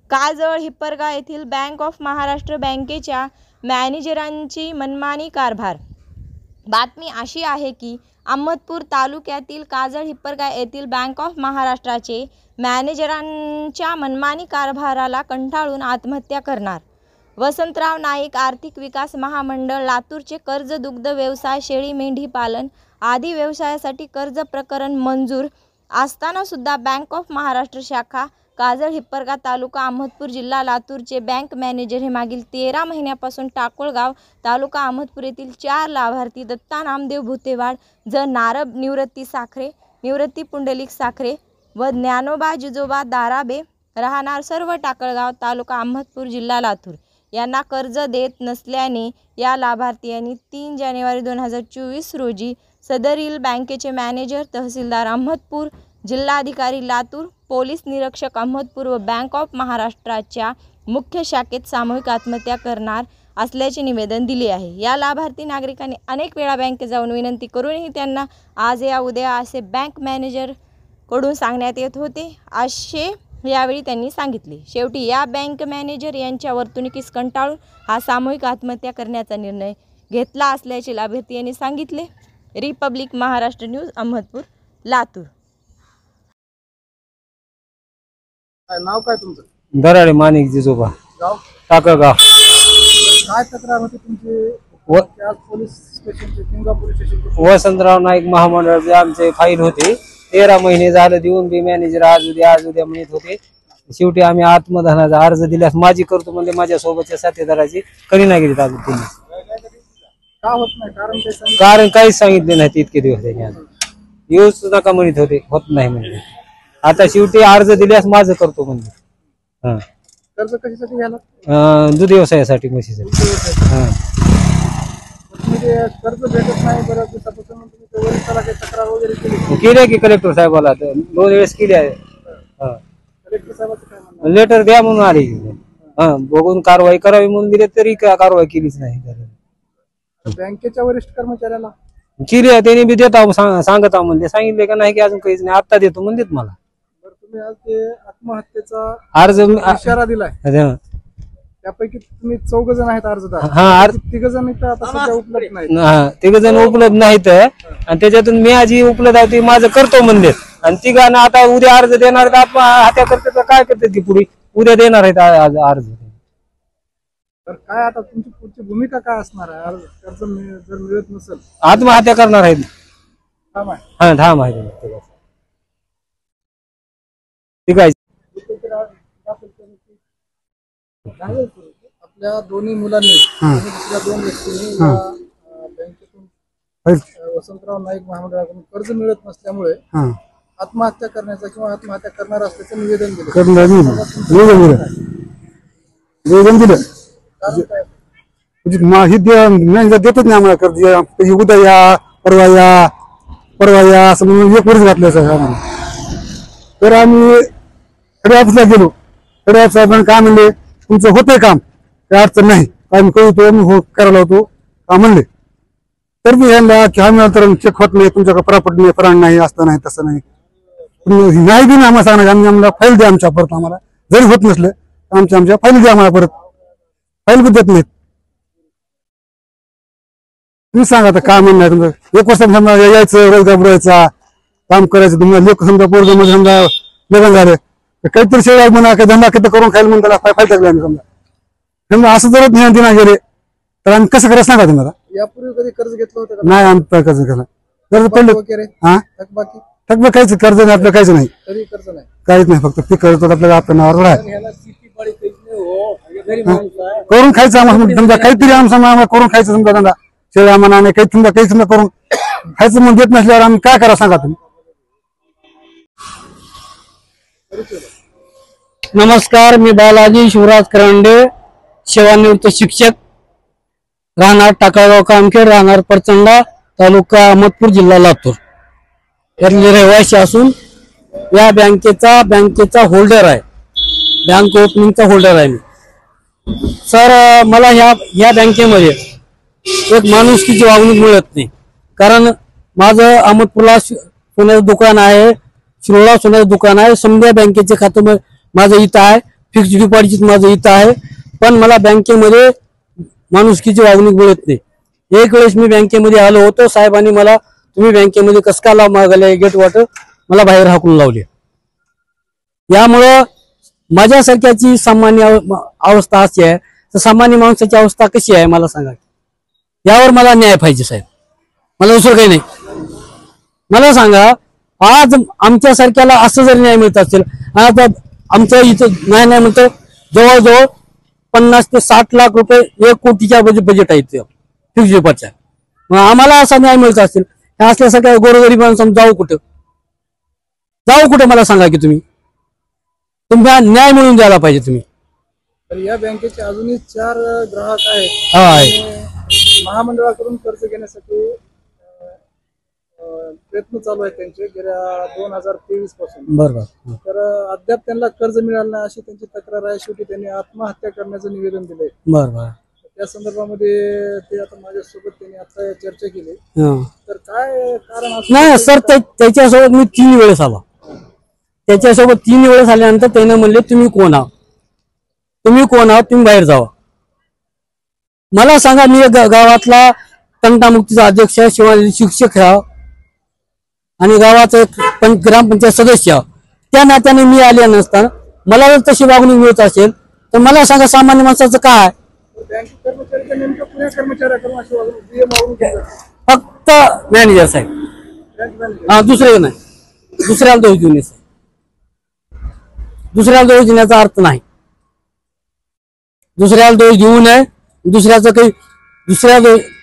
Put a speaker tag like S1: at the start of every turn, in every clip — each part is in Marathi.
S1: काजळ हिप्परगा येथील बँक ऑफ महाराष्ट्र बँकेच्या मॅनेजरांची मनमानी कारभार। बातमी अशी आहे की अहमदपूर तालुक्यातील काजळ हिप्परगा येथील बँक ऑफ महाराष्ट्राचे मॅनेजरांच्या मनमानी कारभाराला कंटाळून आत्महत्या करणार। वसंतराव नाईक आर्थिक विकास महामंडळ लातूरचे कर्ज दुग्ध व्यवसाय शेळी मेंढी पालन आदी व्यवसायासाठी कर्ज प्रकरण मंजूर असताना सुद्धा बँक ऑफ महाराष्ट्र शाखा काजळ हिप्परगा तालुका अहमदपूर जिल्हा लातूरचे बँक मॅनेजर हे मागील 13 महिन्यापासून टाकोळगाव तालुका अहमदपूर येथील 4 लाभार्थी दत्ता नामदेव भुतेवाड ज नारब निवृत्ती साखरे निवृत्ती पुंडलिक साखरे व ज्ञानोबा जिजोबा दाराबे राहणार सर्व टाकळगाव तालुका अहमदपूर जिल्हा लातूर यांना कर्ज देत नसल्याने या लाभार्थ्यांनी 3 जानेवारी 2024 रोजी सदरील बँकेचे मॅनेजर तहसीलदार अहमदपूर जिल्हाधिकारी लातूर पोलीस निरीक्षक अहमदपूर व बँक ऑफ महाराष्ट्राच्या मुख्य शाखेत सामूहिक आत्महत्या करणार असल्याचे निवेदन दिले आहे। या लाभार्थी नागरिकांनी अनेक वेळा बँकेत जाऊन विनंती करूनही त्यांना आज या उद्या असे बँक मॅनेजर कडून सांगण्यात येत होते असे यावेळी त्यांनी सांगितले। शेवटी या बँक मॅनेजर यांच्या वर्तणुकीस कंटाळून हा सामूहिक आत्महत्या करण्याचा निर्णय घेतला असल्याचे लाभार्थी यांनी सांगितले। Republic Maharashtra news Ahmedpur Latur.
S2: नाव काय तुमचं?
S3: दराडे माणिक जिजोबा
S2: गाव
S3: टाकळगाव।
S2: काय तक्रार होती तुमची? आज पोलीस स्टेशनचे किंवा पोलीस स्टेशनचे
S3: वसंतराव नाईक महामंडळाचे आमचे फाईल होते 13 महिने झाले देऊन बी मॅनेजर आज उद्या म्हणत होते। शेवटी आम्ही आत्मदानाचा अर्ज दिल्यास माझी करतो म्हणजे माझ्या सोबतच्या साथीदाराची कधी नाही गेली अजून त्यांनी
S2: का होत नाही?
S3: कारण काहीच सांगितले नाही इतके दिवस त्यांनी येऊच नका म्हणत होते होत नाही म्हणजे आता शेवटी अर्ज दिल्यास माझं करतो म्हणजे
S2: कर्ज कशासाठी घ्यायला?
S3: दूध व्यवसायासाठी म्हशीसाठी
S2: कर्ज भेटत नाही बऱ्याच दिवसापासून तुम्ही वरिष्ठाला काही तक्रार वगैरे
S3: केली की कलेक्टर साहेबाला 2 वेळेस केली आहे।
S2: कलेक्टर साहेबांचं काय म्हणणं?
S3: लेटर द्या म्हणून आले बघून कारवाई करावी म्हणून दिले तरी कारवाई केलीच नाही।
S2: बँकेच्या वरिष्ठ कर्मचाऱ्याला
S3: केली आहे त्यांनी बी देता सांगत म्हणजे सांगितले का नाही की अजून काहीच नाही आता देतो म्हणतात मला।
S2: तुम्ही आज ते आत्महत्येचा
S3: अर्ज
S2: इशारा दिलाय त्यापैकी तुम्ही 4 जण आहेत अर्जदार। 3 जण इथं आता सध्या उपलब्ध नाहीत।
S3: 3 जण उपलब्ध नाहीत आणि त्याच्यातून मी आजी उपलब्ध आहे ते माझं करतो म्हणले आणि 3 आता उद्या अर्ज देणार आहेत आत्महत्या करते तर काय करते ती पुढे उद्या देणार आहेत अर्ज।
S2: तर काय आता तुमची पुढची भूमिका काय असणार आहे? कर्ज जर मिळत नसेल
S3: आत्महत्या करणार आहेत। ठाम आहे ठीक आहे।
S2: आपल्या दोन्ही मुलांनी आणि दुसऱ्या 2 व्यक्तींनी बँकेतून वसंतराव नाईक महामंडळाकडून कर्ज मिळत नसल्यामुळे आत्महत्या करण्याचा किंवा आत्महत्या करणार असल्याचं निवेदन
S4: दिलं। देतच नाही आम्हाला कर्ज उद्या या परवा या असं म्हणून 1 वर्ष घातलं तर आम्ही खडे ऑफिसला गेलो। खडे ऑफिस साहेबांनी काय म्हणले तुमचं होतंय काम काय अडचण नाही आम्ही कळतो करायला होतो का म्हणले तर मी यांना की आम्ही नंतर चेक होत नाही तुमच्याकडे प्रॉपर्टी नाही फराण नाही असं नाही तसं नाही नाही बी आम्हाला सांगणार आम्हाला फाईल द्या आमच्या परत आम्हाला जरी होत नसलं तर आमच्या फाईल द्या आम्हाला परत फाईल बी देत नाहीत। तुम्ही सांगा आता काय म्हणणं आहे तुमचं? 1 वर्ष समजा यायचं रोजगार बुडवायचा काम करायचं तुम्हाला लेख समजा पोरग मध्ये समजा लग्न झालं काहीतरी शेळ्या म्हणा काही धंदा किती करून खायला म्हणून त्याला फाईल टाकले आम्ही समजा असं जर ध्यान दिना गेले तर आम्ही कसं करायचं सांगा तुम्हाला?
S2: यापूर्वी कधी कर्ज घेतलं होतं?
S4: नाही आम्ही कर्ज केलं कर्ज पडलं थकबा काहीच कर्ज नाही आपलं काहीच नाही काहीच नाही फक्त पीक कर्ज आपल्याला आपल्या नावावर आहे करून खायचं आम्हाला समजा काहीतरी आम्हाला करून खायचं समजा धंदा शेळ्या म्हणा नाही काही समजा काही समजा करून खायचं म्हणून देत नसल्यावर आम्ही काय करा सांगा तुम्ही?
S5: नमस्कार, मी बालाजी शिवराज करंडे सेवानिवृत्त शिक्षक राहणार टाकळगाव कामखेड राहणार परचंडा तालुका अहमदपूर जिल्हा लातूर यातले रहिवासी असून या बँकेचा होल्डर आहे बँक ओपनिंगचा होल्डर आहे मी। सर मला या बँकेमध्ये एक माणुसकीची वागणूक मिळत नाही कारण माझं अहमदपूरला सोन्याचं दुकान आहे शिरोळा सोन्याचं दुकान आहे समजा बँकेचे खातं माझं इथं आहे फिक्स डिपॉझिट माझं इथं आहे, पण मला बँकेमध्ये माणुसकीची वागणूक मिळत नाही. एक वेळेस मी बँकेमध्ये आलो होतो, साहेबांनी मला तुम्ही बँकेमध्ये कसं का लाव मागायला गेट वाटत मला बाहेर हाकून लावले. यामुळं माझ्यासारख्याची सामान्य अवस्था अशी आहे, तर सामान्य माणसाची अवस्था कशी आहे मला सांगा. यावर मला न्याय पाहिजे साहेब, मला दुसरं काही नाही. मला सांगा, आज आमच्यासारख्याला असं जर न्याय मिळत असेल, आता आमच्या इथं नाही म्हणतो जवळजवळ 50 ते 60 लाख रुपये 1 कोटीच्या बजेट आहे फिक्स डिपॉझिटच्या. मग आम्हाला असा न्याय मिळत असेल, हे असल्यासारख्या गोरगरिबांना जाऊ कुठं मला सांगा की तुम्ही न्याय मिळून द्यायला पाहिजे तुम्ही.
S2: तर या बँकेचे अजूनही 4 ग्राहक आहेत.
S5: हा आहे.
S2: आणि महामंडळाकडून कर्ज घेण्यासाठी प्रयत्न चालू आहेत त्यांचे गेल्या 2023 पासून.
S5: बरोबर.
S2: तर अद्याप त्यांना कर्ज मिळालं नाही अशी त्यांची तक्रार आहे. शेवटी त्यांनी आत्महत्या करण्याचं निवेदन दिलंय.
S5: बरोबर.
S2: त्या संदर्भामध्ये ते आता माझ्यासोबत त्यांनी आता चर्चा केली. तर काय कारण असं
S5: नाही सर, त्याच्यासोबत मी 3 वेळेस आलो. त्याच्यासोबत 3 वेळेस आल्यानंतर त्याने म्हणले तुम्ही कोण आहात, तुम्ही बाहेर जावा. मला सांगा, मी गावातला तंटामुक्तीचा अध्यक्ष, शिवाजी शिक्षक आहे आणि गावाचा एक ग्रामपंचायत सदस्य, त्या नात्याने मी आले नसताना मला जर तशी वागणूक मिळत असेल तर मला सांगा सामान्य माणसाचं काय.
S2: बँक कर्मचारी नेमकं पुण्या कर्मचाऱ्याकडून अशी वागणूक
S5: फक्त मॅनेजर साहेब, हा दुसरे नाही. दुसऱ्याला दोष देऊ नये, दुसऱ्याला दोष देण्याचा अर्थ नाही. दुसऱ्याला दोष देऊ नये. दुसऱ्याचं काही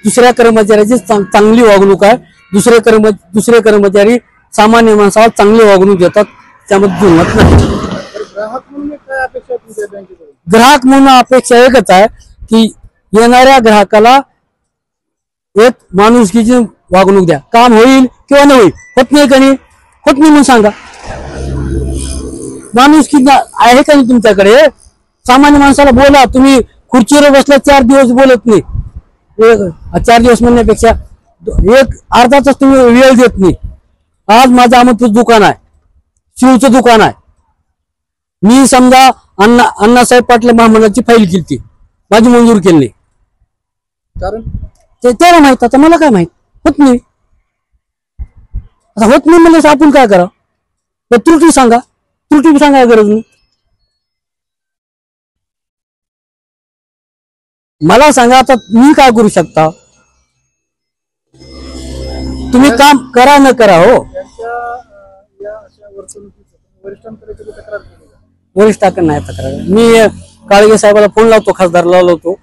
S5: दुसऱ्या कर्मचाऱ्याची चांगली वागणूक आहे. दुसरे कर्मचारी सामान्य माणसाला चांगली वागणूक देतात, त्यामध्ये दुर्मत नाही.
S2: ग्राहक म्हणून काय अपेक्षा आहे तुमच्या बँकेकडून?
S5: ग्राहक म्हणून अपेक्षा एकच आहे की येणाऱ्या ग्राहकाला एक माणुसकीची वागणूक द्या. काम होईल किंवा न होईल, होत नाही का नाही, होत नाही म्हणून सांगा. माणुसकी आहे का नाही तुमच्याकडे? सामान्य माणसाला बोला. तुम्ही खुर्चीवर बसला 4 दिवस बोलत नाही. 4 दिवस म्हणण्यापेक्षा एक अर्धा तास तुम्ही वेळ देत नाही. आज माझं अमरपूर दुकान आहे, शिवचं दुकान आहे. मी समजा अण्णासाहेब पाटील महामंडळाची फाईल केली, माझी मंजूर केली नाही.
S2: कारण
S5: ते त्याला माहित, आता मला काय माहित. होत नाही. आता होत नाही म्हणजे आपण काय करा? त्रुटी सांगा गरज नाही. मला सांगा, आता मी काय करू शकता? तुम्ही काम करा न करा हो.
S2: त्यांच्या या अशा वर्तणुकीचं वरिष्ठांकडे कधी तक्रार केली का?
S5: वरिष्ठाकडे नाही तक्रार. मी काळगे साहेबाला फोन लावतो, खासदारला लावतो.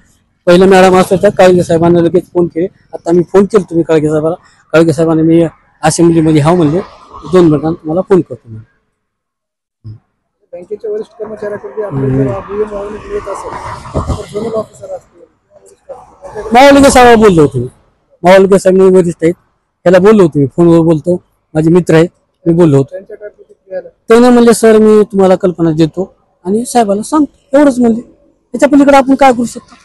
S5: पहिलं मॅडम असं होत्या, काळगे साहेबांना लगेच फोन केले. आता मी फोन केला तुम्ही काळगे साहेबाला. काळगे साहेबांनी मी असेंब्लीमध्ये हा म्हणले 2 मिनिटांत मला फोन करतो.
S2: बँकेच्या वरिष्ठ कर्मचाऱ्याकडे आपल्याला वागणूक मिळत असेल तर झोनल ऑफिसर असतील किंवा वरिष्ठ असतील,
S5: मावलगे साहेब बोललो होतो. मावलगे साहेब मी वरिष्ठ आहेत, त्याला बोललो होतो. मी फोनवर बोलतो, माझे मित्र आहेत, मी बोललो होतो.
S2: त्यांच्याकडे प्रतिक्रिया आल्या.
S5: त्याने म्हणले सर मी तुम्हाला कल्पना देतो आणि साहेबाला सांगतो, एवढंच म्हणले. त्याच्या पलीकडे आपण काय करू शकतो?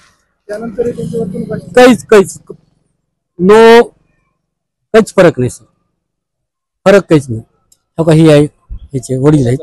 S2: त्यानंतरही त्यांची वर्तणूक अशी
S5: काहीच फरक नाही सर, फरक काहीच नाही. ही आहे, याचे वडील आहेत,